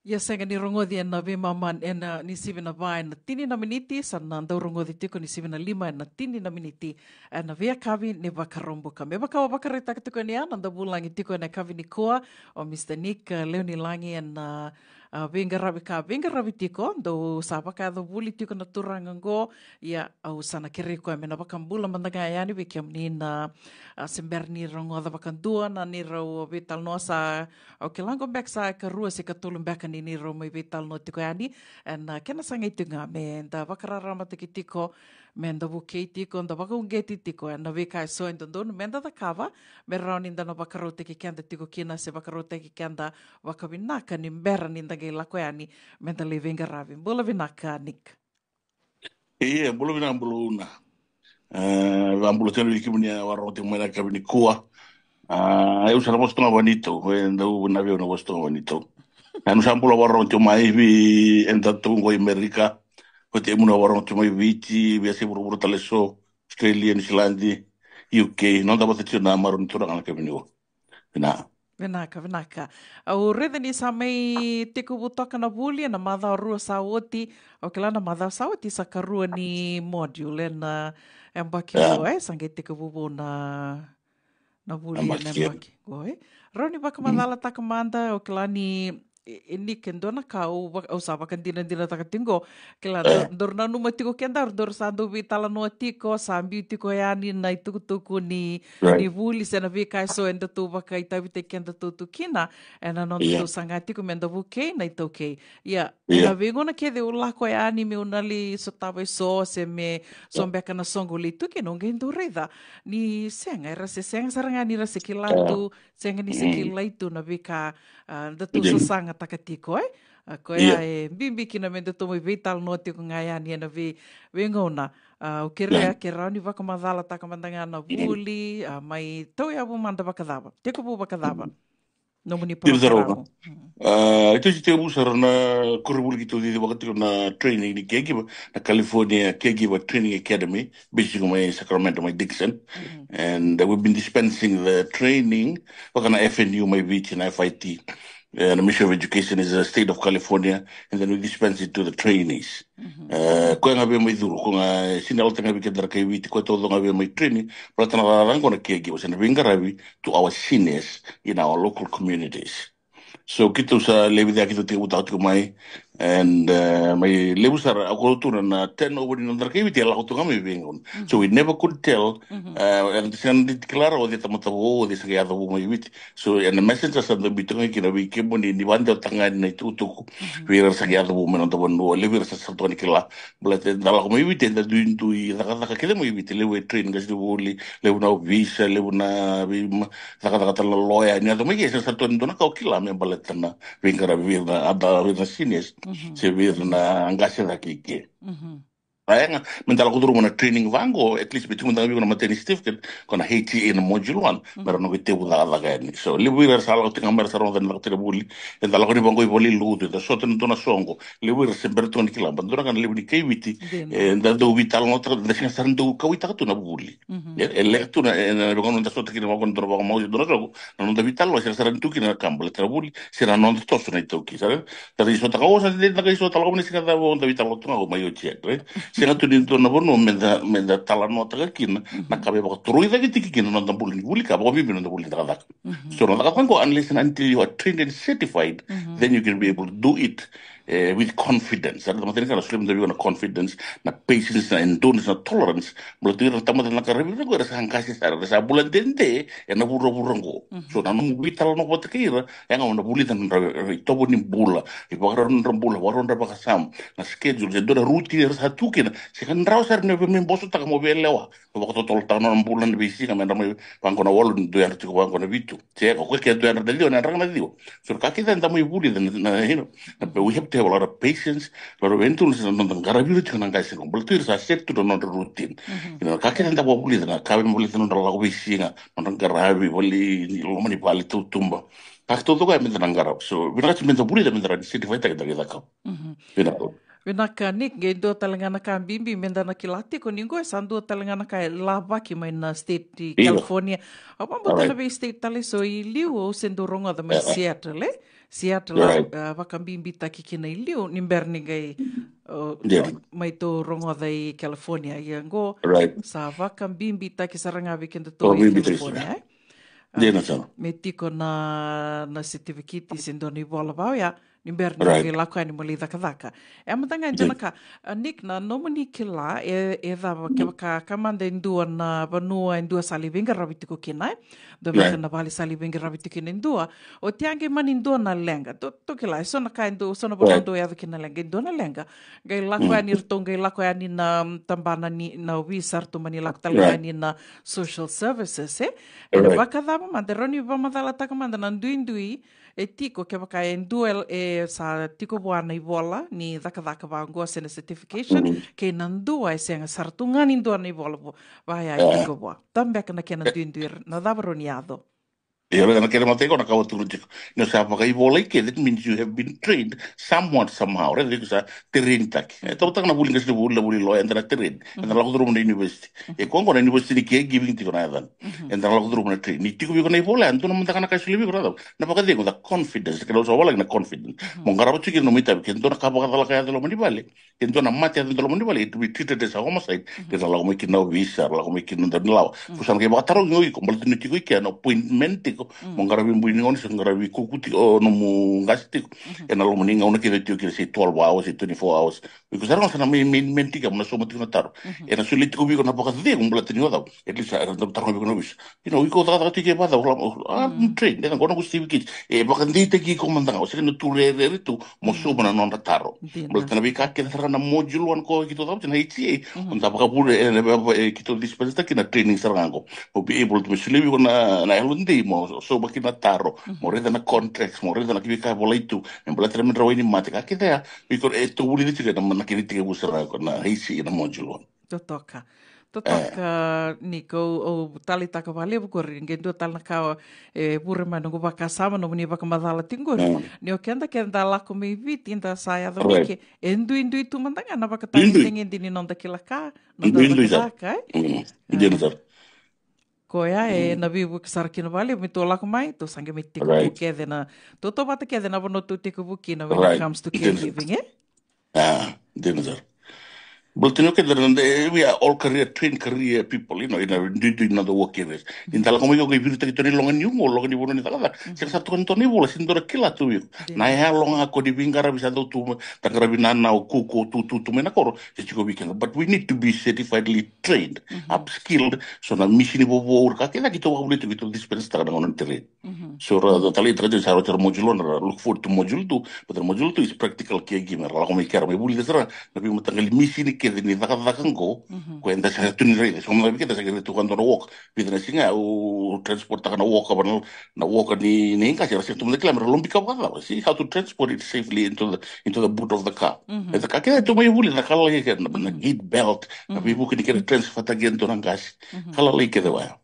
Ia senga ni rongothi na ve maman na ni sivina vai na tini na miniti sana ndau rongothi tiko ni sivina lima na tini na miniti na vea kavi ne vakaromboka. Me wakawa wakareta tiko ni ana nda bulangi tiko na kavi ni koa o Mr. Nick leo ni langi na venga ravi tiko ndo sa wakado buli tiko na turanga ngo ia au sana kere koa me na wakambula mandanga yani ve kiam ni na sember ni rongoda wakandua na ni rau vetal noa sa au ke lango back sa ka rua se ka tulum back ni ro mai vetal no tiko ani and kena sanga itunga me nda wakararama tiki tiko me nda wuke tiko nda wakaungeti tiko and ve kai so nda don me nda kava me rauni nda no wakarote ki kenda tiko kina se wakarote ki kenda wakawinaka ni mbera ni nda gela ko ani me nda le venga ravi bola vinaka Nick Iya, bulu bina bulu na. Bulu telu iki punya warung timu na kabini kuah. Eu sana bostonga bonito, enda u na veo na bostonga bonito. Anu sampulo warung timu mai vi enda tungo Amerika. Ko te muna warung timu viti, biasa buru-buru taleso, Australia, New Zealand, UK. Non dapat tu na marun tu orang kabini o. Bina. Vinaka. Au reda ni sa mai te kubu toka na wuli na madha rua sa oti. O ke lana madha sa oti sa karua ni module na embaki o sange te kubu na wuli na Ambak embaki o Roni baka madala taka manda o ke lani ini kendona ka o sa baka dina taka tingo ke la dor na numa tiko kenda dor sa do vitala no tiko sa ambi tiko yani na tuku ni wuli sena vi kai so enda tu baka ita vite kenda tu kina ena non tu sanga tiko menda vuke na ito ke ia ena vengo na ke de ula ko yani me unali so tava so se me so beka na songo li tu ke no ngendo reda ni senga era se senga saranga ni ra se kilatu senga ni se kilaitu na vika da tu sanga takatiko ko e bimbi kina me de tomo vital no te ngai ani na vi ngona o kerea ke rauni waka madala taka mandanga na vuli mai tau ia bu manda wakadava te ko bu wakadava no muni pa wakaramu Itu si te usar na kurubul gitu di waktu na training di caregiver na California Caregiver Training Academy, basically my Sacramento, my Dixon, and we've been dispensing the training. Wakana FNU, my beach and FIT. The Mission of Education is the state of California, and then we dispense it to the trainees. Ko nga be mai duro, ko nga sinal tanga be kedra kai witi ko to nga be mai training, but na rango na caregivers and bring to our seniors in our local communities. So kita usa lebi dia kita tiku tahu mai and my lebu sar aku tu na 10 over in under kaya dia lakukan kami bingung. So we never could tell and sen declare o dia tamat o dia segala tu mai wit. So and the message sa the bitung kina we kemo ni banda tangan na itu tu we rasa segala tu mai nonton no lebi rasa satu ni kila belate dalam mai wit and duin tu tak kira mai wit lebu train gas tu boli lebu na visa lebu na tak lawyer ni atau mai kesa satu ni tu na kau kila mai tana vingara virna ada virna sines se virna angase da kike Ayan, mental ko duro mo na training vango, at least bitung mo na mateni certificate, kona HTA na module 1, meron ko ite buda alaga ni. So, libuira sa alaga tinga mer sa ronda na tira buli, en dalago ni bango i boli ludo, da so tenu na songo, libuira se berto ni kila, bandura kan libu ni keviti, en da do vital no tra, da singa saran do kawita ka tu na buli. Ele tu na bango no da so tikina mo kon dro bango mo do na jogo, na no da vital lo singa saran tu kina kambal tra buli, sira no da toso na itoki, sabe? Da iso ta ko sa de na iso ta lo ni singa da bo da vital lo tu na go mayo check, right? Sina tu din tu na bono menda tala no ta kina na kabe ba trui da kiti kina no da buli ka ba bibi no da buli da so no da ko unless and until you are trained and certified then you can be able to do it with confidence. Ada teman-teman kan Muslim tapi na confidence, na patience, na endurance, na tolerance. Berarti na teman-teman na karabi na ko rasa hangkasi sa bulan dente na buro-burong ko. So na nung vital no ko takira yang na buli tan ito bo ni bula. Ipakaron ng bula, waron ra bakasam na schedule do na routine sa tukin. Si kan raw sar ne men boso ta mo belewa. Ko ko tol ta no bulan bisi ka men may bangko na wolo do yan ko bangko na bitu. Si ko ko do yan dali na rang na dio. So kakita nda mo buli na we have to have a lot of patience, pero eventually no garabi ito nang kasi kung bulto sa set to no routine. You know, kakita nda po buli na kabe mo buli no lago bisinga, no garabi buli lo mani pali tumba. Pak todo ka men nang garab. So, binaka men buli men certified ta kita ka. You know. Vinaka Nick, ngai dua talangana ka bimbi mendana kilati ko ningo e sandu talangana ka lavaki mai na state di Iwa. California. Apa mo All tana right. be state tali so I liu o sendo ronga da mai Yeah. Seattle, eh? Seattle Right. vaka bimbi ta kikina I liu nimberni ngai Yeah. mai to ronga da I California. Ia ngo Right. sa vaka bimbi ta ki saranga vikenda to Oh, I we be California, eh? Dina sana. Me tiko na certificate sendo ni bola vau ya nimberni Right. ngai lako ani mali daka. E amatanga jana ka Nick na nomani ki la e dava ke ka kamanda indua na vanua indua sali venga ravitiko kina do veka na vali sali venga ravitiko kina indua o tiange mani indua na lenga to ki la e sona ka indua sona valondo e kina lenga indua na lenga gai lako ani rtonga gai lako ani na tambana ni na wisar to mani lako tali ani na social services e le vaka dava manda roni vamadala taka manda na ndui e tiko ke waka e ndua e sa tiko buana I vola ni daka vangoa sena certification ke na ndua e senga sartunga ni ndua ni vola vai ai tiko bua. Tambeka na kena ndui na dava ni ado. Yeah, na kere mate ko na kawa turu tiko. No sa paka I vola ike, that means you have been trained somewhat somehow. Right? Like sa terrain taki. E tau taka na buli kasi buli loa and na terrain. And na lako turu na university. E kongo na university ni kia giving tiko na yadan. And na lako turu na train. Ni tiko biko na I vola, anto na mantaka na kasi libi ko na na paka tiko, the confidence. Kaya sa wala na confidence. Mongara pa chiki no mita, kento na kapaka tala kaya talo manibali. Kento na mati ya talo manibali. To be treated as a homicide. Kaya lako may kinaw visa, lako may kinaw lao. Pusan kaya baka tarong yoy, kung balitin tiko ikia, no appointment tiko. Mongarabi mbui ngoni se ngarabi kukuti o no mu ngasti e na lo muninga ona kire tio kire se 12 hours e 24 hours because ara sana me mentika na so mati na taro e na suli tiko biko na boka de un blatini oda e lisa era no taro biko no bis we go da tike ba da train de ngona gusti biki e boka ndite ki komandanga o se no tu re tu mo so na non taro blatana bika ke na module wan ko ki to da na iti on da boka pure e ki to dispensa ki na training sarango o be able to suli biko na elundi mo so baki na taro morida na contracts morida na kibika bola itu en bola tremendo rawini mate ka kidea biko e to wuli tike na kini tike busara ko na hisi na module Totoka Nico o tali taka vale bukori nge do tal naka e pure mano go baka sama no muni baka madala tingori ni o kenda la ko me vit inda saia do mike endu tu mandanga na baka tali tengen dini non daquela cá non da ka Koia e na vivu ki sarakina vale me tō lako mai tō sange me tiko buke na tō bata ke na wano tō tiko buki na when it comes to caregiving dinner But you know, we are all trained career people, in another work areas. In Talacomo, you give it to long and you more long in Talaga. Since I told Tony was in the killer to you. Now, how long I could be Garabisado to Tagarabina or Kuko to Menacor, that you go weekend. But we need to be certifiedly trained, upskilled, so the mission of work, I can get over to dispense on terrain. So the Tali traditions are module, look forward to module 2, but the module 2 is practical caregiver. Like care, we will listen, the mission. Que ni dakakango kwenda sa tunire so mga bikita sa gito kando na walk bidna singa o transport ka na walk ni ka sa tumde kilometer lombika ka see how to transport it safely into the boot of the car esa ka kaya to may huli na kala ke na gate belt na bibu ki ni transfer ta gento ng gas kala like de wa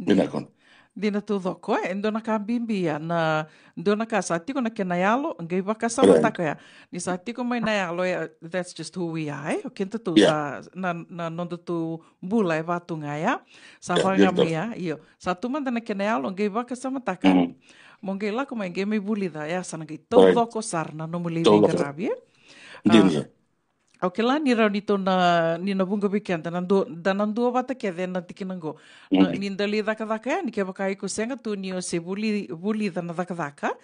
binakon Dina tu doko ndona ka bimbia na ndona ka sa tiko na kenayalo ngai waka sa mataka ya ni sa tiko mai na yalo that's just who we are o kenta tu na nondo tu bula e vatunga ya sa vanga mia io sa tu manda na kenayalo ngai waka sa mataka mo ngai lako mai ngai mai bulida ya sa ngai to doko sarna no muli gravi O ke la ni rau ni na bunga weekend dana ndua wata ke na tikinango. Ni ndali daka ni ke wakai ko senga tu ni o se buli dana daka.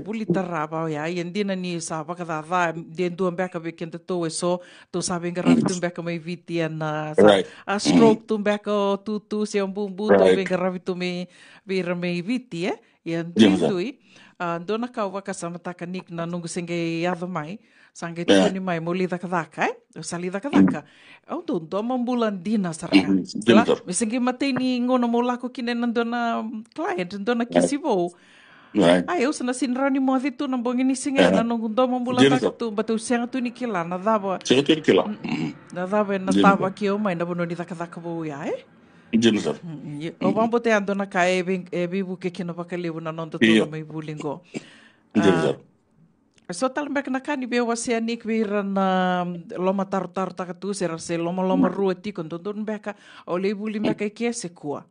Buli taraba o ya dina ni sa waka da den dua mbeka weekend to e so to sa venga ravi tu mbeka mai viti na a stroke tu mbeka tu se un bumbu to venga ravi tu me vera mai viti ndui dona ka waka samataka nik na nungu senge yado mai sange tuni mai mo lida kadaka o salida kadaka o do mambulan dina saraka me senge matei ni ngono mo lako kine nandona client ndona kisibo ai eu sana sinrani mo ditu na bongi ni singe na nungu do mambulan taka tu batu senga tu ni kila na daba na daba na taba ki o mai na bono ni dakadaka bo ya o vambo te ando na ka e bibu ke kino pakaliu na nonto tuna mai bulingo So tal mbek na kani be wasi anik vira na loma taru takatu se rase loma rua tiko ndondon mbeka o le buli mbeka ke se kua.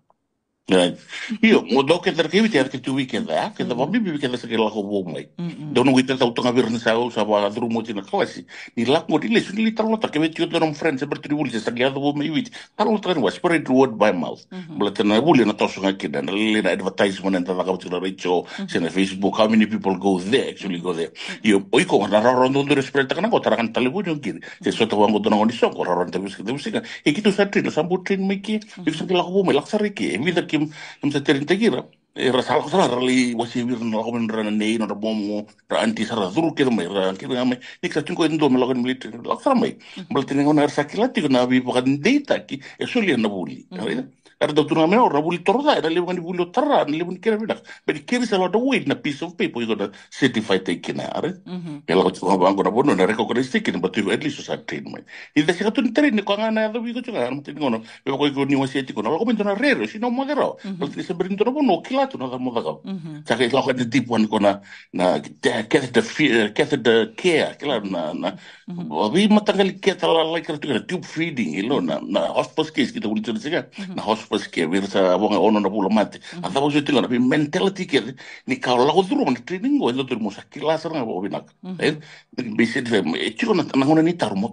Right. Io, mo do che der che ter che tu weekend che da bombi weekend se che la ko bo mai. Dono weekend auto nga virna sa ba dru mo tina klasi. Ni la mo di le su li tarlo ta che vetti do non friends per tribuli se sta ghiado bo mai wit. Tarlo tra was spread word by mouth. Blata na buli na toso nga kidan. Le na advertisement and la ka tira recho se na Facebook how many people go there actually go there. Io poi ko na rondo do respect ka na ko tarakan talibu jo kiri. Se so to wango do ngoni so ko rondo te bisika. E kitu sa trin sa butrin mai ki. Bisa ki la ko bo mai la sa riki. E vida kim sa terin tegira rasal ko sala rali wasi wir na ko men rana nei no bomo ra anti sara zuru ke mai ra ke mai nik sa tinko endo me lagon milit la sara mai bal tin ngona sakilati na bi bagan data ki e suli na buli era doktor me ora buli torda era le ngani buli torra le buni kera bidak but kera sala do wait na piece of paper you got certified taken are ela ko tsuwa bango na bono na reko ko stick ni batu at least sa train mai ida se katun train ni ko ngana do bi ko tsuga am tin ngono be ko ko ni wasi ti ko no ko men na rero si no modero bal tin se brindo no bono kilato na da modaga sa ke la ko de tip one ko na get the care kila na bi matangal ke tala la ka tube feeding ilo na hospital case kita uli tsu na hospital ke virsa wonga ono na pulo mate anda bo jutinga na mentality ke ni ka la ko duro na training go ndo mo sakila sara bo binak be said e chiko na ngona ni tarum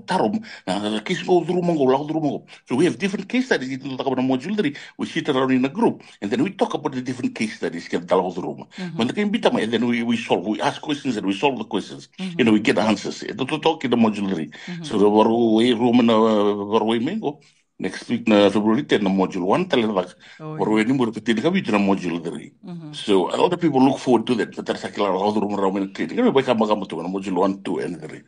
na kis go duro mo go la duro mo so we have different case studies in the module we sit around in a group and then we talk about the different case studies ke dal go duro mo when the game bita and then we solve we ask questions and we solve the questions we get answers to talk in the module so the we room na we mengo next week na February 10 na module 1 talaga or ni mo repetir ka na module 3 so a lot of people look forward to that but sa kila ra duro mo ra men training ba ka to na module 1 2 and 3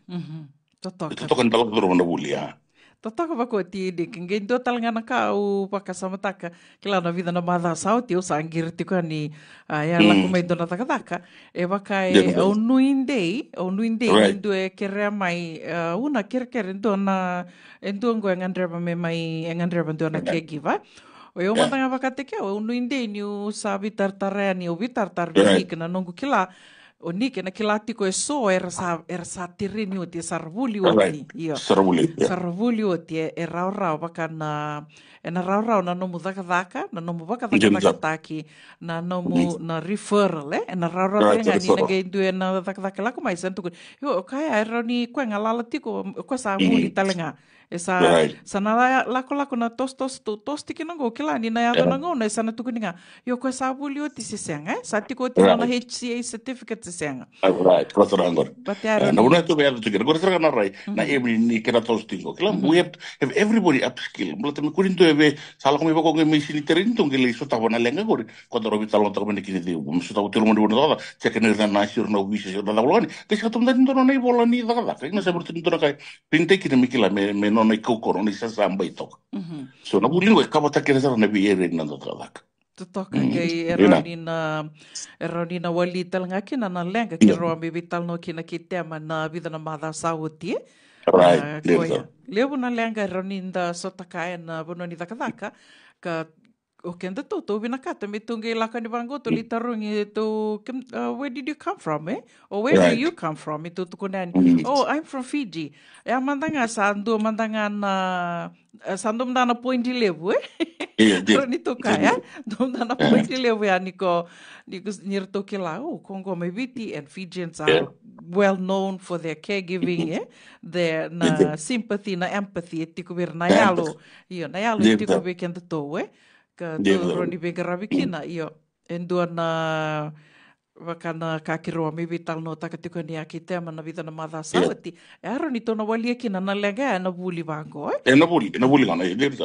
to kan talaga duro na bulia Tataka wako ti di kingin do talanga na ka o pakasamataka kila na vida na madha sao ti o sangir ti ko ni ya la kumai do na taka e waka e o nuindei ndo e kere mai una kere do na endo ngo ngandreba me mai ngandreba do na caregiver o eu matanga waka te ke o nuindei ni o sabi tartarea ni o vitartar ni kana nongu kila o nike na kilatiko e so era sa tirini o te sarvuli o ti sarvuli o ti e rau baka na na rau na nomu daka na nomu baka taki na nomu na referral na rau tenga ni na geindu e na daka lako mai santuku yo kaya era ni kwenga lala tiko ko sa vuli talenga esa sana lako na tos tiki nango kila ni na yato nango na sana tuku ninga yo ko sa vuli o ti sesenga sa tiko ti na HCA certificate sesenga right ko trangor na una to be to get go tra na rai na every ni kera tos tingo kila we have everybody upskill mlata me kurinto ebe sala ko me ko me sini terinto ngeli so ta bona lenga gore ko do robi talon ta ko ne kini de um so ta utero mo do che ke ne na sir no wisi so da lolani ke sa tum da ndo no nei bola ni da ka na sa bertu ndo kai pinte ki me kila me no nei ko ko ni sa samba ito so na bulin we ka bota ke na bi ere na da ka Totoka kei eronina wali talanga kina na lenga ki roa mi vital no kina ki tema na vida na madha sauti right leo na lenga eroninda sotaka na bononi daka ka o kenda to bina kata me tunge laka ni bangoto litarungi to where did you come from or where do you come from itu tukunan oh I'm from Fiji ya mandanga na sandom dana point levu Roni to kaya dom dana point levu ya niko nirto kila Congo meviti and Fijians are well known for their caregiving their na sympathy na empathy tiku bir na yalo tiku be kenda to ka tu roni be garabikina io endo na wakana kakiroa me vital no takatiko ni aki tema na vida na madha sauti ero ni tona wali kina na lega na buli vango na buli kana der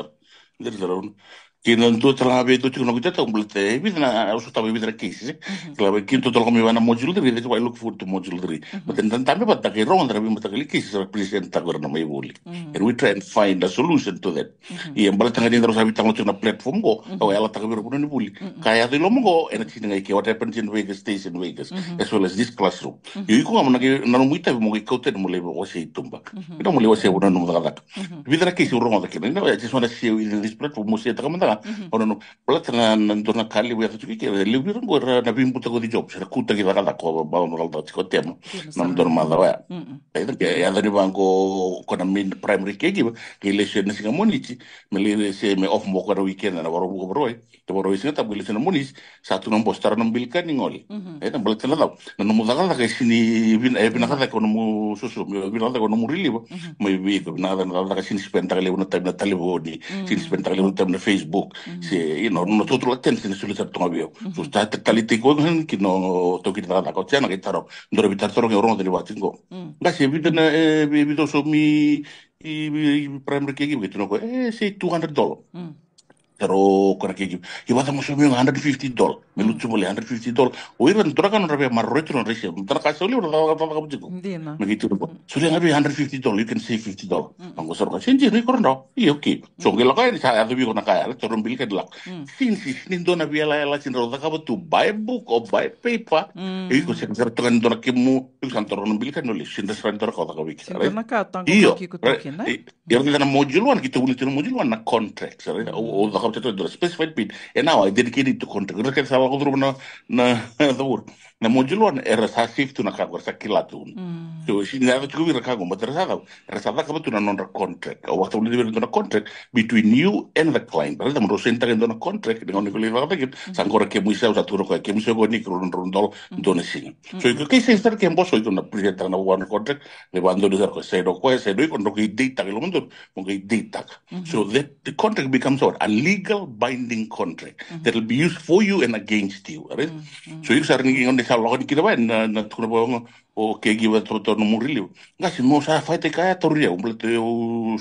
kina ndo tra be to tino kita umblete vidna usu tabe vidra kisi clave kinto to come vana module 3 I look forward to module 3 but then tambe patta ke ronda be mata ke kisi representa gorna mai buli and we try and find a solution to that e embala tanga dentro sa vitang na platform go o ela ta be ni buli kaya de lomo go and it's ngai ke what happens in Vegas station Vegas as well as this classroom yo iko amna ke na muita mo ke kote mo le o se tumba no mo le o se una no da vidra kisi ronda ke no I just want to see in this platform mo se ta la ono no pala tanga ndona kali we tu ki le wir ngo na bim puta ko di job sera kuta ki kala ko ba no la ko tema na ndor ma da wa ida ke ya dari bango ko na min primary ke ki le se na singa moniti me le se me off mo ko weekend na waro ko broi to waro singa ta bile se na monis satu nom postar nom bil kan ngoli ida bal tala da na mo da ka sini bin e bin ka ko mo susu bin da ko mo rili mo bi ko na da ka sini spend le una time na telefoni sini spend le una time na Facebook se no tutto l'attenzione sulle certo bio su sta talite ko ki no to ki da ko tsena ki taro ndoro bitar toro ke ron de watingo ga se bidana bido so mi i primary ke ki no ko say $200 pero kora ke ki wata mo so mi $150 me lu tsumo le $150 o ira ntora kan rabe marretro no rese ntora ka so le no ka ka butiko Dina. me gitu ko so le ngabe $150 you can save $50 ango so ka senji ni korno i okay so ke la ka ni sa ya bi ko na ka ya to bil ke la sinsi ni dona bi la sin ro ka to buy book or buy paper e ko se ka to kan dona ke mu ko san to ro bil ke no le sin da san to ka ka bi Sintona ka tango iyo ki ko toki na. ya na module 1 kita boleh tuh module 1 na contract o da ka to specified bit and now I dedicated to contract ka sa ko na na module 1 era sa shift na ka sa kilatun so si na ko bi ka go matra sa ka betul na non contract o waktu ni na contract between you and the client pero mo senta que na contract dengan ni ko ka sa ko ke mo sa turo ko ke mo go ni ko rondol dona sin so que se estar que embo so na presenta na one contract le bando de ko se do ko no que data que lo mundo con que data so that the contract becomes what a legal binding contract that will be used for you and against you right so you sar ngi ngi sa lo ni kita na tuno bo o ke giva to no murili ngas mo sa fa te ka to ria umble te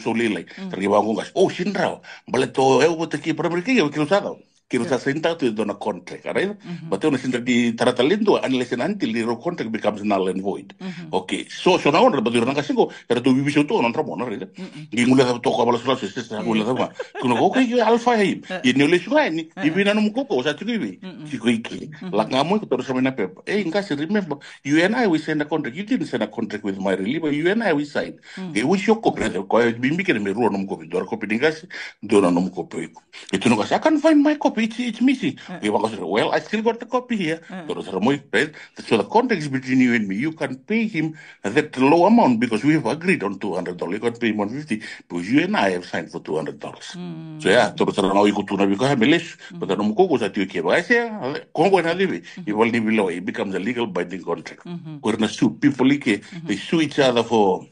so le lai triba ngo ngas o sinra umble to eu te ki para que eu usado quiero sa senta to dona contract right but una sinta di tratalendo unless and until the contract becomes null and void okay so na ora but una kasingo era tu bibi to non tramo no right ngi ngula to ko bala sula se sa ngula ma kuno ko ke alfa him y no le suani y vina no mukoko sa tu bibi si ko iki la ngamo ko to sa mena pepa ngas remember you and I we send a contract you didn't send a contract with my reliever you and I we signed e we show ko brother ko bimbi ke me ruo no mukoko dor ko pingas dona no mukoko e tu no ka I can find my copy it's missing. Well, I still got the copy here. Right? So the context between you and me, you can pay him that low amount because we have agreed on $200. You can pay him $150, but you and I have signed for $200. So yeah, terus terang aku tu nabi kau hamilis, but no muka kau satu kira. I say, kau kau nanti bi, you will live below. It becomes a legal binding contract. Kau na sue people like they sue each other for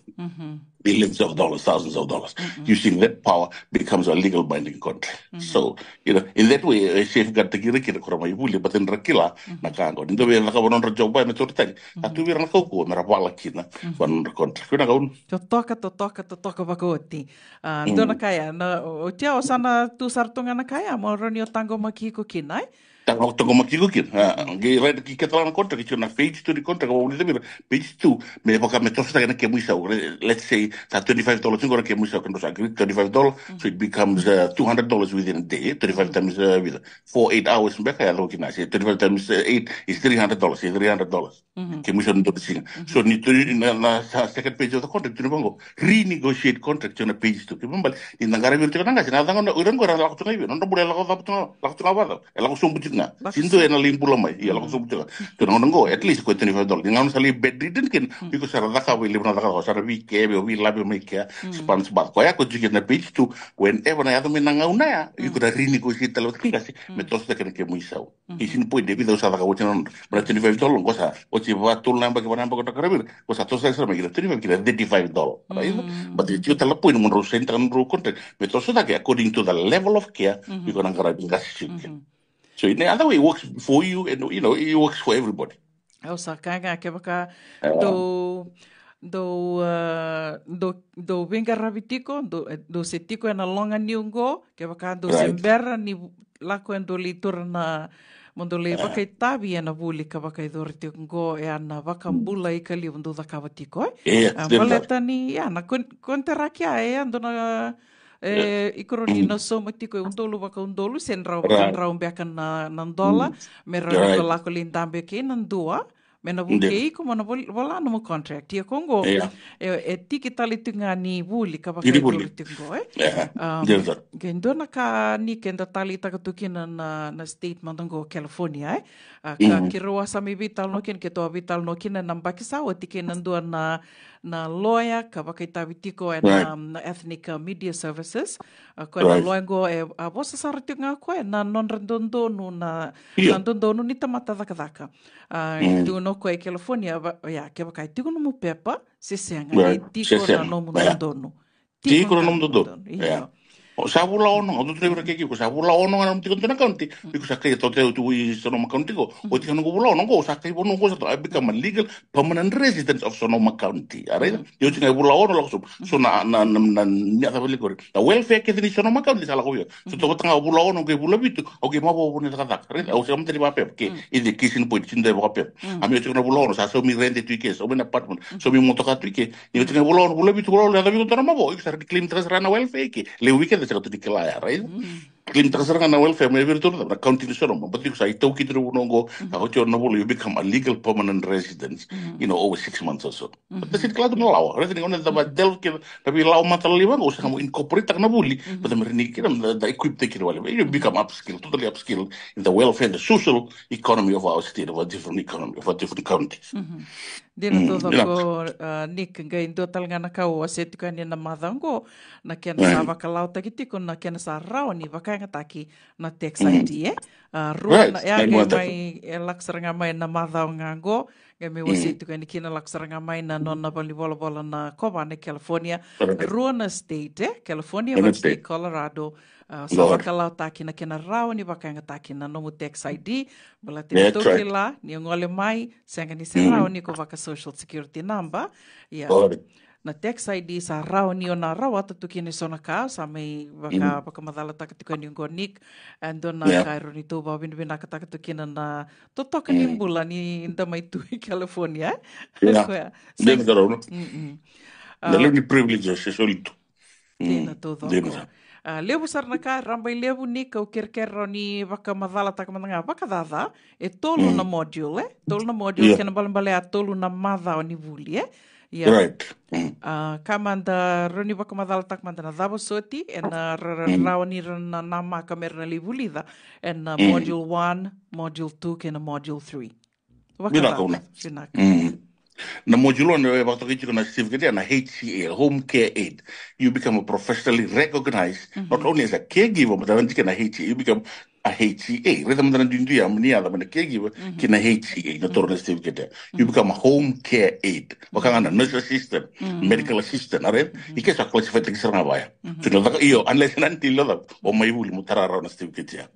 billions of dollars, thousands of dollars. Using that power becomes a legal binding contract. So, in that way, a safeguard the kira kurang ibu le, but in rakila nakango. Indo be nakabonon rajoba na turtani. Atu be nakauko na rapala kina one contract. Kuna kaun. Totoka bakoti. Dona kaya na o tia o sana tu sartunga na kaya mo ronio tango makiko kinai. Tango makiko kin. Ngi right ki ketala contract ki na page 2 di contract o ni page 2 me boka me tosta na ke muisa. Let's say that $25 ngora ke muisa kan dosa $25 so it becomes $200 within a day. 35 times with 8 hours mbeka ya loki na say 35 times 8 is $300. $300. Ke muisa ndo singa. So ni tu na second page of the contract tu bango renegotiate contract na page 2. Ke mbal in ngara virtu na ngasi na tango uran ngora la kutunga ibe no bule la kutunga wala. La kusumbu Sinto ena limpula mai ia la kusubu tega to ngo at least ko $25 ngam sali bedridden ken because sara daka we libna daka sara we ke be we labe me ke spans bat ko ya ko jige na page to whenever na yado me na ngauna ya you could renegotiate talo kinga si me tos de ken ke muisau isin point de vida usada ka wo non para $25 ko sa o ti va tul namba ke banamba ko takarabir ko sa tos sa me kira $35 right but the you talo point mun ro senta kan ro contract me tos da ke according to the level of care you gonna garabinga si so in the other way, it works for you, and it works for everybody. O sa kanga ke baka do venga rabitiko do setiko na longa niungo ke baka do sembera ni lako endo litur na mondo le baka tabi na buli ka baka idorti ngo e ana baka mbula ikali ndo da kavatiko baleta ni ya na konterakia e ando na ikoroni no so matiko e undolu baka undolu senra mbeka na nandola me rano lako lindambe ke nandua Mena Ndel. wukei ko mana wala no mo contract. Ia kongo Yeah. tiki tali tunga ni wuli ka baka Diri i buli. doro tungo Yeah. Ndel sir. Gendo na ka ni kenda tali takatuki na state mandango California ka kiroa sa mi vital no kin ke to vital no kin na mbaki sa o tiki nandua na lawyer ka baka itavitiko Right. na ethnic media services ko na Right. lawyer go a vosa sa tunga ko na non randondonu na Yeah. randondonu ni tamata daka tu no ko e California ke baka tiko no mo pepa se senga ni Right. tiko na Sesem. no Yeah. mundondonu Ti tiko ko nga nom do. mundondonu Yeah. O sa bula ono, o tu lebra keki ko sa bula ono ngam ti kontena county, because sa kai to te tu i Sonoma County ko, o ti no bula ono ko sa kai bono ko sa to I become a legal permanent resident of Sonoma County. Are yo ti ngai bula ono lo so na ni ata beli ko. Ta welfare ke ni Sonoma County sala ko yo. So to tanga bula ono ke bula bitu, o ke mabo bo ni ta ta. O se mte ba pep ke i de kisin point tin de ba pep. Ami yo ti no bula ono sa so mi rente tu ke so mi apartment, so mi moto ka tu ke. Yo ti ngai bula ono bula bitu bula ono da bitu ta mabo, ik sa claim tras rana welfare ke. Le weekend sa to dikilaya, right? Claim tras rana welfare me virtu na county ni Sonoma, but you say to ki tru no go, ka ho no bolo you become a legal permanent resident, over 6 months or so. But that's it klado no law, right? Ni ona da ba del ke da bi law matal liwa go sa mo incorporate na buli, but the merni ki the equip take wale. You become upskill, totally upskill in the welfare and the social economy of our state, of a different economy, of a different counties. Dina todo ko Nick ngai ndo talngana ka o se tukani na madango na kena sa vakalau takitiko na kena sa rao ni vakanga taki na tax ID rua na ya ngai mai laksaranga mai na madao ngango ngai me wasi tukani kina laksaranga mai na nona bali bola na koba na California rua na state California wa state Colorado sa vakalau taki na kena rao ni vakanga taki na nomu tax ID bala tini toki la ni ngole mai senga ni se rao ni ko vaka social security number na tax ID sa rao ni ona rao ata tuki ni sona ka sa mai vaka madala taka tuka ni ngonik ando na kairo ni to ba bin ka taka tuki na totoka ni mbula ni inda mai tu California yeah den garo no ni privileges se solito tena todo ko lebu sarnaka rambai lebu ni kau kerkero ni vaka madala taka madanga vaka dada e tolu na module tolu na module kena balambale a tolu na madha o ni vuli right kamanda roni vaka madala taka madana dabo soti na rawani na nama kamerna li vulida na module 1 module 2 kena module 3 vaka dada na modulo na waktu kecil na certificate na HCA, Home Care Aid. You become a professionally recognized, not only as a caregiver, but then na HCA, you become a HCA. Rita manda na dindu ya mnia da mana caregiver kina HCA na torna certificate. You become a home care aid. Wakanga na nurse assistant, medical assistant, are ike sa classified lagi serang abaya. So na iyo unless nanti lo da o mai buli mutarara na certificate ya.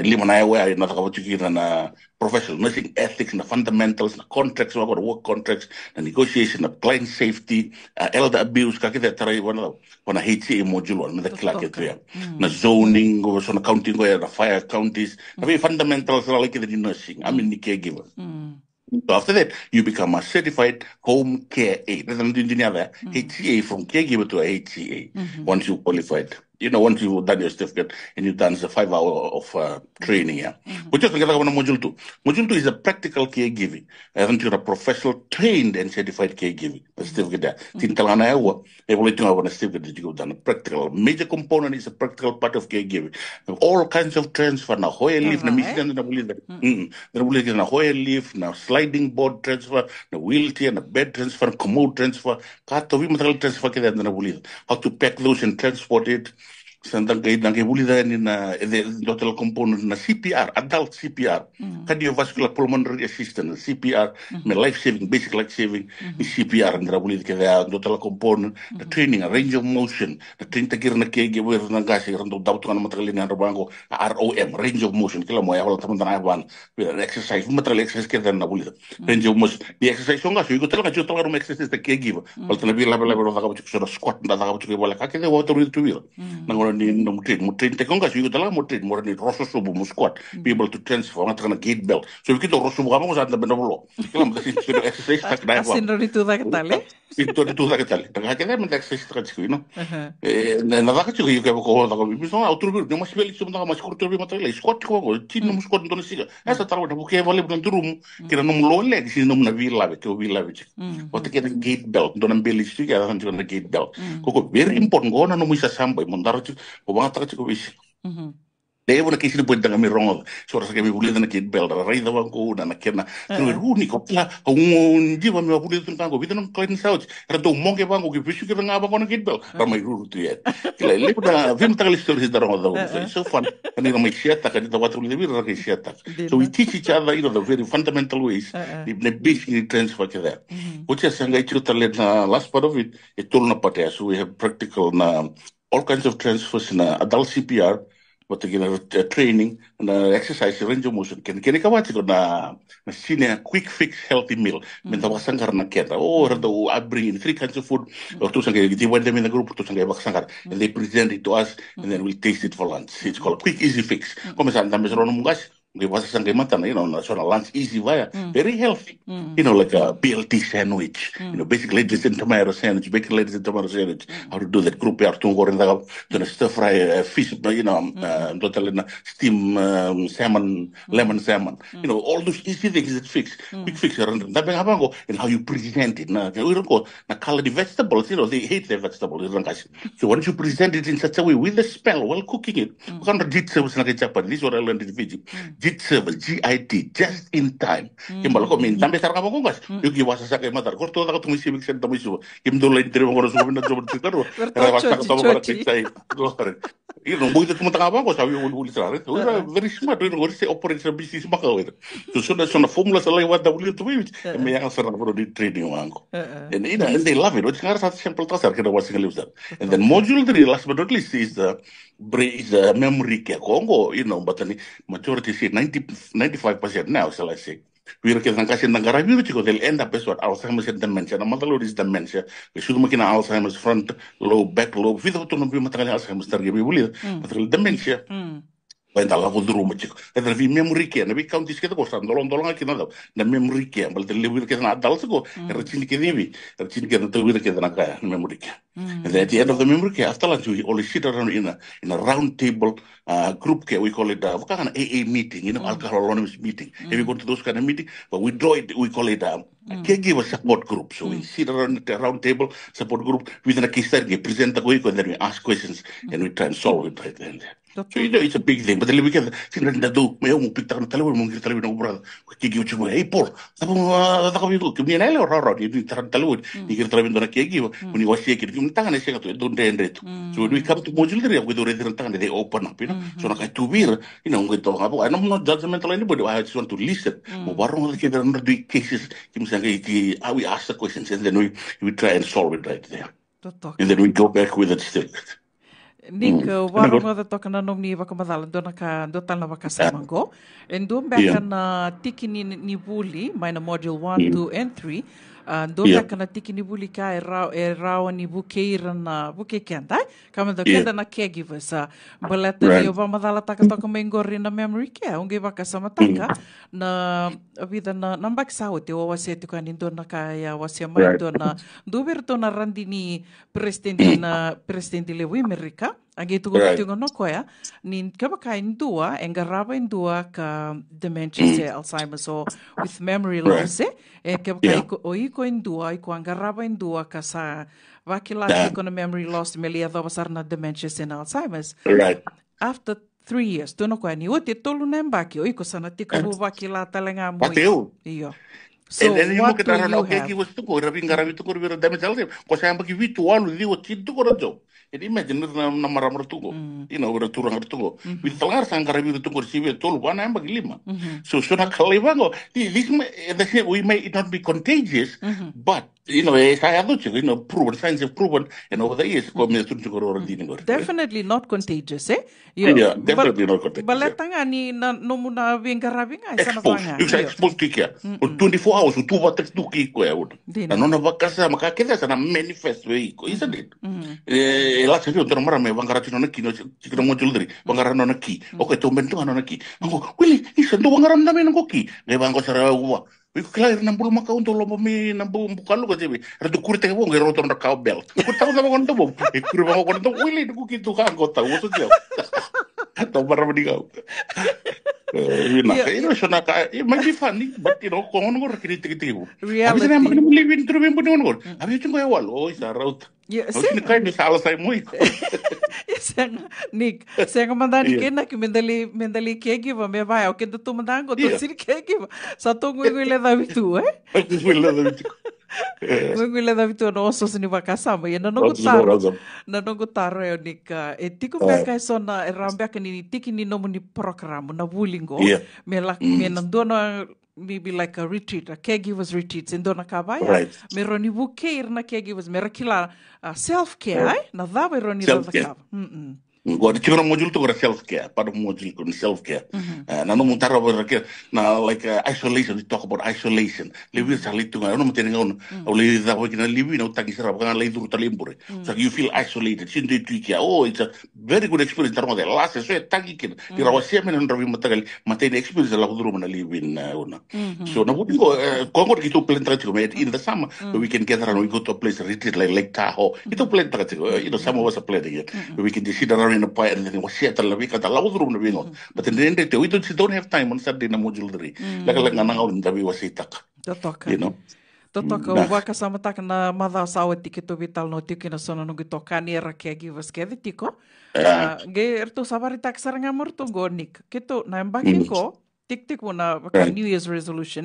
Lima na ya na taka wachukira na professional nursing ethics, na fundamentals, na contracts, work contracts, na negotiation, na client safety, elder abuse, kakita tarai wana HCA module na kila kitu ya. Na zoning, so na counting na fire counties, na fundamentals like the nursing, I mean the caregiver. So after that, you become a certified home care aid. HCA from caregiver to a HCA once you qualified. Once you've done your certificate and you've done the 5 hour of training, Which is module 2. Module 2 is a practical caregiving. And you're a professional trained and certified caregiving. The certificate there. Tintalana ewa, evaluating our certificate that you've done. A practical. Major component is a practical part of caregiving. All kinds of transfer. Na hoya leave, na Michigan, na hoya leave, na sliding board transfer, na wheelchair, na bed transfer, commode transfer, kato material transfer kaya na bulida. How to pack those and transport it. Sandang kay bulida ni na total component na CPR, adult CPR, cardiovascular pulmonary assistance, CPR, life saving, basic life saving, CPR na bulida kaya total component, the training, a range of motion, the train takir na caregiver na gasi rando daw to na material ni bango ROM, range of motion kila mo ya wala tamang na ban exercise, material exercise kaya na bulida range of motion, the exercise yung gasi yung talaga yung exercise the caregiver, wala na bila na ka squat na ka wala ka kaya water with wheel ni mutrain te konga so yutala mutrain mo ni rosso subu mu squat be able to transfer ngata na gate belt so kito rosso buka mo sa na benolo kila mo kasi exercise tak dai asin ro itu da katale itu tak kecil. Tengah kita mentak sesi tak kecil, Aha. na tak kecil juga kau tak kau. Misalnya autor bir, dia masih beli sebentar masih kurang lebih material. Scott kau, cina mus Scott itu nasi. Asa taruh dah bukan boleh bukan turun. Kira nom loan lagi sih nom na villa betul villa betul. Waktu kita gate belt, donan beli sih kita kan cuma gate belt. Kau very important kau na nom bisa sampai. Montar tu, kau bang tak kecil kau bisa. Dei bona kisi poi danga mi rongo sora sa mi bulida na kid bel rai da wanko na kena tru uni ko pla un jiwa mi bulida tun kango bitan klein sauch ra do monge wango ki fisu ki nga ba kona kid bel ra mai ru tu yet kila le da vim ta li stories da rongo da so fun ani na mai siata ka da watu li ra ki siata so we teach each other the very fundamental ways the basic transfer to that which is sanga ichu ta le na last part of it tulna pate so we have practical na all kinds of transfers na adult CPR particular training na exercise range of motion kini kawati ko na sine quick fix healthy meal menta wasangkar na keta rado I bring in three kinds of food or two sangay giti when them in the group to sangay wasangkar and they present it to us and then we'll taste it for lunch. It's called quick easy fix como sa andam mesro nung gas ngi wasa sangay mata na national lunch easy via very healthy like a BLT sandwich basically lettuce and tomato sandwich bacon lettuce and tomato sandwich how to do that group yar tungo rin daga to stir fry fish total steam salmon lemon salmon all those easy things that fix quick fix and how you present it na color the vegetables they hate their vegetables so once you present it in such a way with the smell while cooking it kan jit service na kay Japan this is what I learned in Fiji jit service GIT just in time kimbal ko min tambe sarang mo ngas yugi wasa sa kay matar korto na ko tumisibig sa tamiso kim do line dire mo ko so na job tikaro era wasa ka mo ka kay buhay ito mga tanga ko sabi ulit sa rin. Very smart. Say operate sa business maka. So na formula sa lewat W to which may yang sarang pro di training ko. And they love it. Which nga sa simple tasar kaya wasing lives that. And then module 3 last but not least is the memory care Congo, but the majority say 95% now, shall I say. Wir kita kasih negara biru ciko they'll end up as what Alzheimer's and dementia. Na matalo is dementia. We should make Alzheimer's front lobe, back lobe. Vida to no bima takali Alzheimer's targi bibuli. Matalo dementia. Bain tala ko duro macik. Kada vi memory care. Nabi count is kita ko sa dolong kita daw. Na memory care. Bal tele wir kita na adult ko. Racin kita ni. Racin kita to wir kita na kaya memory care. And then at the end of the memory care, after lunch we always sit around in a round table group care. We call it an AA meeting. Alcohol Anonymous meeting. If you go to those kind of meeting, but we draw it. We call it caregiver support group. So we sit around the round table support group within a case study. Present the week and then we ask questions and we try and solve it right then. So it's a big thing. But then we can see that do may mo pick on telephone mo kita telephone brother. Kiki ucu mo hey Paul. Tapos kami do kami na lo raro di telephone. Di kita telephone na caregiver. Muni wasi kiri kami tangan na siya to don't end it. So we come to module 3 we do ready tangan they open up so na kay tubir ngito nga I'm not judgmental anybody. I just want to listen. Mo barong kita na do cases we ask the questions and then we try and solve it right there. And then we go back with it still. Nick, warung ada toka na nom ni wakamadala do tala wakasamango. And doon beka na tiki ni buli, may na module 1, 2, and 3. Doon beka na tiki ni buli ka rawa ni bukeira na bukekenda. Kama do kenda na caregivers. Baleta ni wamadala taka toka maingori na memory care. Ungi wakasama taka na vida na nambak sawo te wawase tu kanin do na kaya wase mai do na duber to na randi ni presidente Lewi Amerika. Agi tu tingo no koya nin kaba kain dua engaraba in dua ka dementia se Alzheimer's or with memory loss kaba kai ko in dua ko engaraba in dua ka sa vakila ko na memory loss melia do basar na dementia se na Alzheimer's after 3 years tu no koya ni wote tolu na mbaki oi ko sana tika bu vakila talenga mo iyo. So what do you have? Was to go rabing garabi to go with damage already. Because I'm bagi vitu alu di wo tidu ko rajo. And imagine na maramar to go. Ura turang to go. With talar sang garabi to go sivi tolu wana I'm bagi lima. So na kalibango. We may it not be contagious, but saya proven science have proven and over the years definitely not contagious yeah, definitely not contagious. Baletanga ni na nomuna vingarabi nga isa na banga. Exposed kika. 24 hours tu ba text tu kiko ya ud. Anona bakasa makakita sana manifest we iko isn't it? La serio to mara me bangara chino na kino chikino mo children bangara no na ki. Okay to mento no na ki. Ngo wili isa do bangara na me ngo ki. Ne bango sara uwa. Iku kila na bulu maka untuk lomo mi na bukan lu kasi ratu kuri tega wong ero ton kau bel. Ku tahu na kon tobo. Kuri ma kon to wili ku kitu kan kota usu jauh. Atau barang di kau. Nah, Yeah, itu so naka it might be funny, but kung ano ko kini tigi ko. Abi sa reality. naman mo live in true mo ko. Abi yung kaya walo sa route. Yeah, Ako sinikay ni sa alasay mo iko. Sen, Nick, sen mandani Iya. kena que mendali caregiver me vai, o que tu mandango to Iya. sir caregiver. Sa to ngwele da vitu, eh? Aku wala da bitiko. Ngwele da vitu no oso sini vakasama, e Ako sudah razam. na nongo taro e nika, e tiko me kai sona e rambia ka ni tiki ni nomu ni program na wulingo, Iya. me nandona maybe like a retreat, a caregivers retreat, in dona kabaya. Right. Me roni buke na caregivers, me rakila self-care, eh? Na dava roni da Self-care. kaba. Gua cuma modul tu gua self care, pada modul tu self care. Nah, nu muntara berkira, nah like isolation. We talk about isolation. Lebih sekali tu, nu mungkin ngau, oleh dah bagi na lebih na utang isra, bukan lagi dulu terlimpur. So you feel isolated. Cinta itu kia. Oh, it's a very good experience. Taruh ada last, so tangi kira. Di rawat siapa yang rawi matagal, mata ini experience lah dulu mana living una. So na bukan kau gitu plan terus juga. In the summer, we can gather and we go to a place retreat like Lake Tahoe. Itu plan terus juga. Summer was a plan again. We can just sit around in a pie and then was shit la vika la udrum na bingon. But in the end we don't have time on Saturday na module 3. Like nga ngawin da we was itak. Totoka. You know. Totoka o waka samataka na madha sawa tiki to vital no tiki na sona nungi toka ni era caregivers kedi tiko. Ge erto savari tak saranga morto gonik. Kito na embaking ko tik na waka New Year's resolution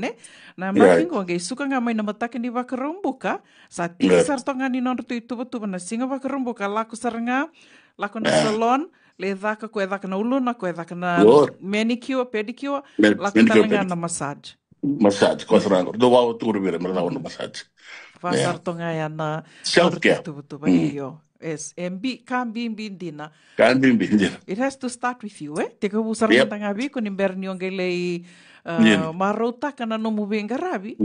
na embaking ko ge suka nga may namatake ni waka rombuka sa tiki sartonga ni nono tu itu na singa waka rombuka laku saranga lako na salon, le dhaka ko dhaka na uluna, ko dhaka na manicure, pedicure, lako talanga na massage. Massage, ko sarang. Do wa tu rubire merda on massage. Fasar to nga yan na self-care. Es MB kan dina. Kan bimbi. It has to start with you, eh? Teka busar ng tangabi ko ni Bernie yung gilay marota ka na numubenga rabi.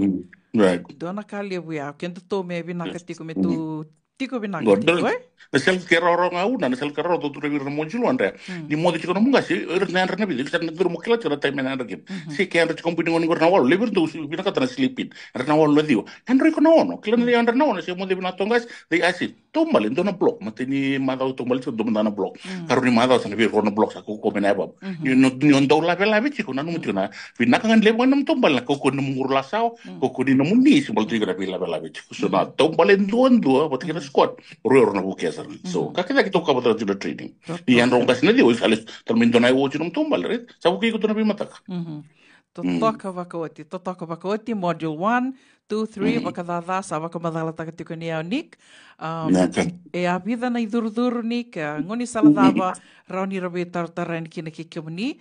Right. Doon na kalya buya. Kento to me binakati ko me tu tiko binakati ko, eh? Na self-care orang na self-care orang tu rubire modul anda. Di modi chiko munga si na na bidik sa ndur mo kila chira time na ndagin. Si kaya ndach kompuni ngoni ngor na wal lever tu binakata na sleeping. Na wal lo dio. Henry ko na ono. Kila na under na ono si modi binatongas they acid. Tumbal ndo na block matini madaw tumbal so dum na block. Karuni madaw sa nabi na block sa ko mena bab. Yun ndaw la chiko na numti na. Binakangan lewan nam tumbal na ko num murlasaw ko di num ni si bal tu la chiko. So na tumbal ndo bat kira squat. Ro na buke so kakita kita ka bata jula training di yan rong kasi na di o alis terminto na iwo chinum tumbal right sa buki ko to na bimatak Totoka wakawati module 1 2 3 wakadada sa wakamadala takatiko ni Nick e a vida na idurduru Nick ngoni saladava rauni rabi tartaran kina kikimuni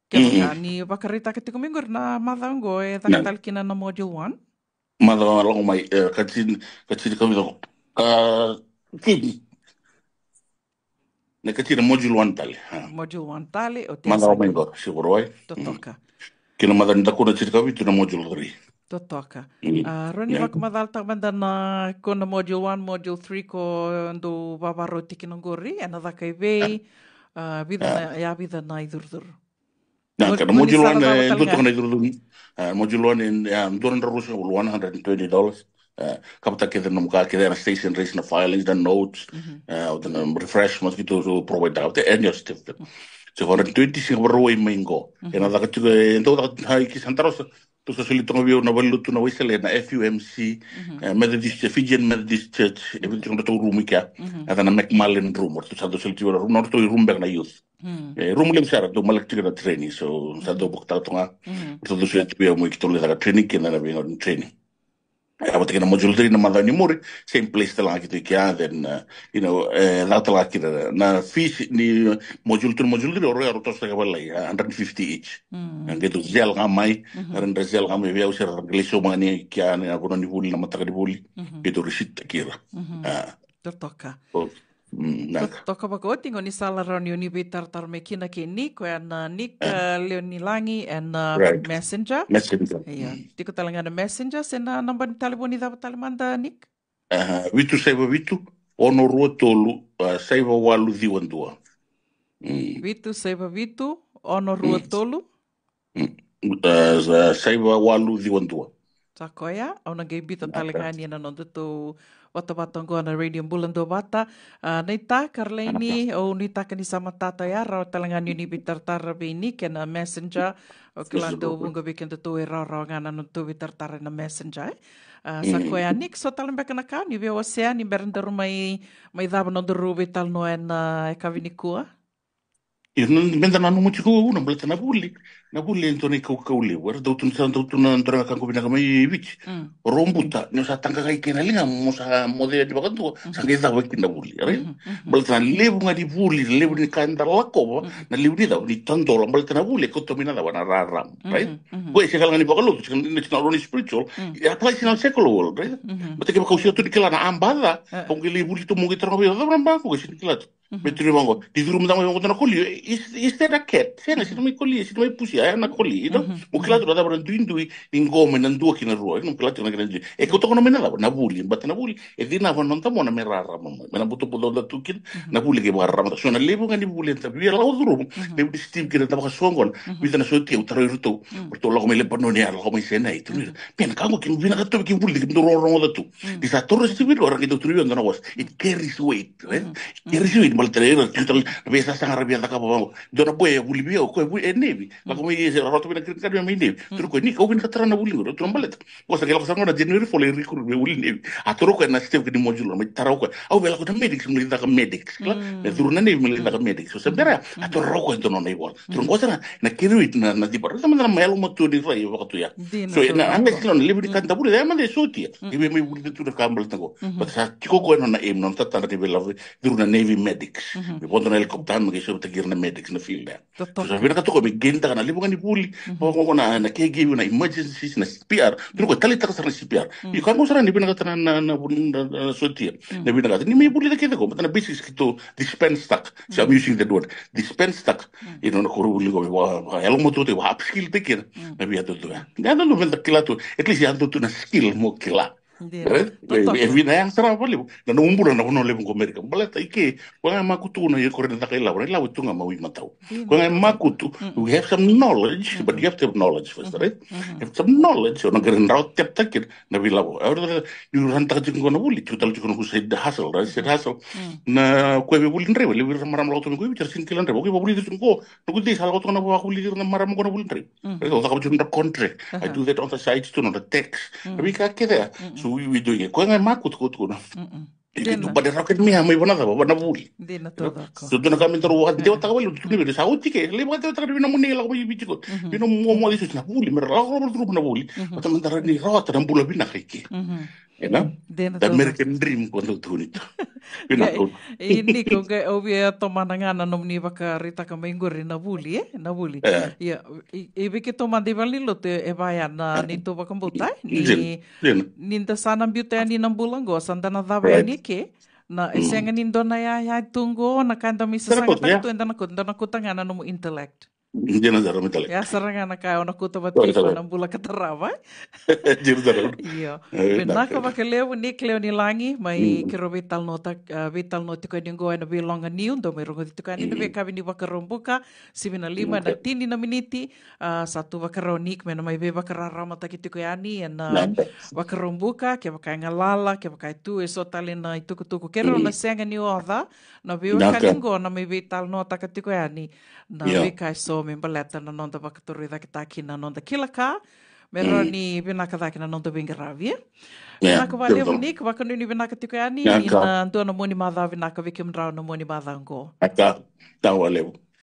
kaya ni wakarita katiko mingor na madango e takatal kina na module 1 madango lang may kachin kami to kid na kachin module 1 tali module 1 tali o te madango may go siguro ay Totoka kina madanda ko na chirka bitu na module 3 Totoka. Roni wakamadal takmanda na ko na module 1, module 3 ko ndo babaro tiki nangori ana dakai vei vida na idurdur. Na kana module 1 ndo to na idurdur module 1 in doran rusa $120 kapta kede no muka kede na station race na filings dan notes the refreshments gitu so provide out the annual certificate so 120 sing beroi mengo ena da katu ento da hai ki santaros to so solito no bio na balu tu na wisele na FUMC Methodist Fijian Methodist Church everything to room ka ada na Macmillan room or to sa do solito room no to room back na youth room lem sara do malak tiga training so sa do bukta to nga to do solito bio mo kitole da training kena na bio training Apa tinggal modul dari nama ni muri same place telah gitu ya then lah telah kita na fees ni modul dari orang yang terus tegak balai 150 each gitu zel ngamai dan zel ngamai biar usir gelisah mani kia ni aku nanti buli nama tak dibuli gitu receipt kira Totoka Toka bako tingo ni sala roni uni bitar tar mekina ke Nick and Nick Leoni Langi and Messenger. Iya. Tiko talanga na Messenger sena number ni talibon ni dapat talimanda Nick. Vitu saiba vitu ono rua tolu saiba walu diwan Vitu saiba vitu ono rua tolu. Saiba walu diwan Takoia, au na gay bita talangani na nonda tu wata ngoa na radio bulan do bata. Nei tā, Karleini, o ni taka ni sama tata ia, rao talangani ni bitartara vini, ke na messenger, o kilanda o bunga weekend tu e rao ngana no tu bitartara na messenger. Sa koe anik, so talambeka na ka, ni veo asea, ni berendaru mai dhaba no daru vital no e kavini kua. Não inventa nada muito com não beleza na bully então nem kau le war do tun san do tun ndra kan ko binaka mai bich rombuta no sa tanga kai kena linga mo sa mode di bakanto sa ke da wakin na bully re beleza lebu ngadi bully lebu ni kan dar lako na lebu ni da ni tando la beleza na bully ko to mina da wana ram right ko e se kala ni bakalo ni na roni spiritual ya play sin al secular world right but ke ko tu dikela na ambada ko ke lebu to mo ke tra ba da ramba ko ke dikela Metri mango, di rumah tamu yang kau koli, is there a cat? Saya nasi tu koli, si tu pusi, ayah nak koli, itu. Mungkin tu ada orang duindui, inggo menandu kina ruah, mungkin tu nak kena. Kau tu kau nama nala, nabuli, but nabuli, di nama nonton mana merah ram, mana butuh butuh dah tukin, nabuli ke barang ram, so na lebu kan nabuli, tapi biar lau dulu, lebu di steam kira tak pakai suangon, bisa nasi tu utara itu, bertolak kau melepas nonia, kau mesena itu. Pian kamu kini bina kata kini buli, kini orang orang tu. Di satu orang steam itu orang itu turian tu nawas, it carries weight, carries weight. Malterero, jutal, besa sangar biar tak apa mau. Dona boy, buli biar, kau buli nevi. Lagu mai ratu bina kira kira mai nevi. Terus kau ni kau bina kataran na buli, terus balet. Kau sakit lagu sangar na January follow rekur buli nevi. Aturu kau na step kini modul, mai tarau kau. Au bela kau na medics, melinda kau medics. Terus na nevi melinda kau medics. So sebenarnya aturu kau itu nona iwal. Terus kau sana na kiruit na di bar. Sama na melu matu di rai waktu ya. So na anda silon lebi di kanta buli, dah mana suti ya. Ibu mai buli tu dah kambal tango. But kiko kau nona em nona tata di bela terus na navy medics. Mi ponto na helicopter mo kasi ta na medics na field ya. So sabi na kato ko genta kana libo ngani puli. Ko na kege na emergencies na CPR. Pero ko talita ka sa CPR. Yu kan mo sara ni binagata na sotia. Na binagata ni may puli na kita ko na basics kito dispense stock. So I'm using that word. Dispense stock. Ino na ko uli ko wa hello mo to wa upskill te kira. Na biya to ya. Ya no venda kila to. At least ya to na skill mo kila. Evina yang serah balik, dan umbulan aku nolak ke Amerika. Balik ike, kau yang makutu na ye korang tak elak, orang elak itu nggak mau imatau. Kau yang makutu, we have some knowledge, but you have to have knowledge first, right? Have some knowledge, orang keren rawat tiap takir, nabi lawo. Orang yuran tak jenguk na buli, cutal jenguk na side hustle, right? Side hustle. Na kau be bulin rewe, lebih maram laut na kau bicara singkilan rewe. Kau buli itu jenguk, nak deh salah kau tu na bawa buli na maram kau na bulin rewe. Itu tak kau cuma contract. I do that on the sides tu, on the text. Tapi kakek So we doing it. Kau yang makut na. Itu pada roket mi hamai bana taba bana buli. Dina todo ko. So dona kami taru wat dewa takawal tu ni beri sauti ke. Leba dewa takawal bina muni lagu bici ko. Bina mo disu na buli mer lagu betul bana buli. Macam mentara ni rawat dan bula bina kiki. You know? The American dream ko tu ni. Bina ko. Ini ko ke obia tomanangana nom ni baka rita ka maingori na buli na buli. Ya, ibe ke tomandi valilo te e vai na ni to baka butai ni ninda sana biuta ni na bulango sandana dava ni ke na esenga ni dona ya tungo na kanda misa sanga tu ndana kutangana no intellect. Jena zara metale. Ya saranga na kaya ona kuta batifa na bula katarava. Jena zara. Iyo. Naka bakaleu ni kleo ni langi mai kero vital nota ko ningo na bilonga niun do mai rongo ditukan ni be kabi ni bakarombuka 75 na tini na miniti satu bakaronik mena mai be bakararama takitiko yani na bakarombuka ke bakai ngalala ke bakai tu eso talena itukutuku kero na senga ni oda na be kalingo na mai vital nota katiko yani na be kai so membaleta na nonda bakaturi da kitaki na nonda kilaka mero ni binaka da kina nonda bingaravia binaka vale unik bakanu ni binaka tiko yani ina ndo na moni madha binaka vikim rao na moni madha ngo aka tawale